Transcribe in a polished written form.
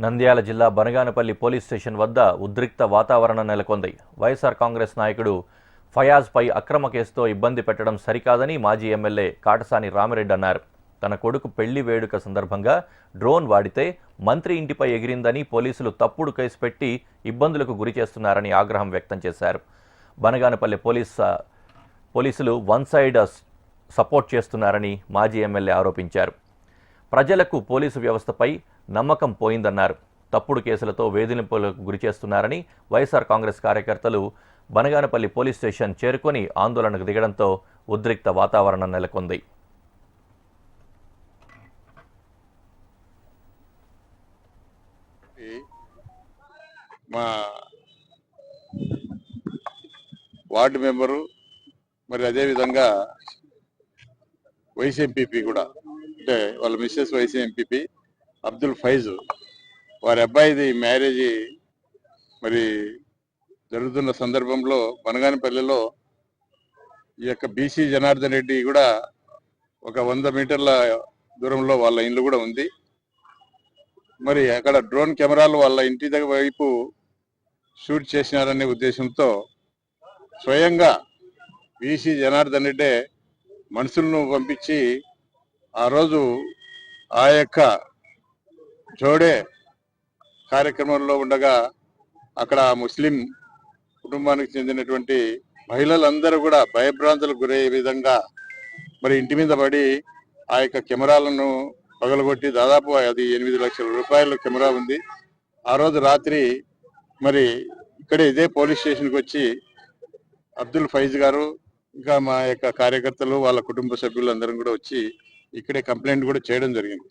నంద్యాల జిల్లా Banaganapalli police station వద్ద ఉద్రిక్త వాతావరణం నెలకొంది. వైఎస్ఆర్ కాంగ్రెస్ నాయకుడు ఫయాజ్పై అక్రమ కేసుతో ఇబ్బంది పెట్టడం సరికాదని మాజీ ఎమ్మెల్యే కాటసాని రామిరెడ్డి అన్నారు. తన కొడుకు పెళ్లి వేడుక సందర్భంగా డ్రోన్ వాడితే మంత్రి ఇంటిపై ఎగిరిందని పోలీసులు తప్పుడు కేసు పెట్టి ఇబ్బందులకు గురి చేస్తున్నారని ఆగ్రహం వ్యక్తం చేశారు. బనగానపల్లి పోలీసులు వన్ సైడ్ సపోర్ట్ చేస్తున్నారని మాజీ ఎమ్మెల్యే ఆరోపించారు. ప్రజలకు పోలీసు వ్యవస్థపై నమ్మకం పోయిందన్నారు. తప్పుడు కేసులతో వేధింపులకు గురిచేస్తున్నారని వైఎస్ఆర్ కాంగ్రెస్ కార్యకర్తలు బనగానపల్లి పోలీస్ స్టేషన్ చేరుకొని ఆందోళనకు దిగడంతో ఉద్రిక్త వాతావరణం నెలకొంది. మా వార్డు మెంబరు మరి అదేవిధంగా వైస్ ఎంపీపీ కూడా, అంటే వాళ్ళ Mrs vice MPP Abdul Faiz వారి అబ్బాయిది మ్యారేజ్ మరి జరుగుతున్న సందర్భంలో బనగానపల్లిలో ఈ యొక్క బీసీ జనార్దన్ రెడ్డి కూడా ఒక 100 మీటర్ల దూరంలో వాళ్ళ ఇల్లు కూడా ఉంది. మరి అక్కడ డ్రోన్ కెమెరాలు వాళ్ళ ఇంటి దగ్గర వైపు షూట్ చేసినారనే ఉద్దేశంతో స్వయంగా బీసీ జనార్దన్ రెడ్డి మనుషులను పంపించి ఆ రోజు ఆ యొక్క జోడే కార్యక్రమంలో ఉండగా అక్కడ ముస్లిం కుటుంబానికి చెందినటువంటి మహిళలందరూ కూడా భయభ్రాంతులకు గురయ్యే విధంగా మరి ఇంటి మీద పడి ఆ యొక్క కెమెరాలను పగలగొట్టి దాదాపు అది 8 లక్షల రూపాయల కెమెరా ఉంది. ఆ రోజు రాత్రి మరి ఇక్కడే ఇదే పోలీస్ స్టేషన్కి వచ్చి అబ్దుల్ ఫైజ్ గారు ఇంకా మా యొక్క కార్యకర్తలు వాళ్ళ కుటుంబ సభ్యులందరం కూడా వచ్చి ఇక్కడే కంప్లైంట్ కూడా చేయడం జరిగింది.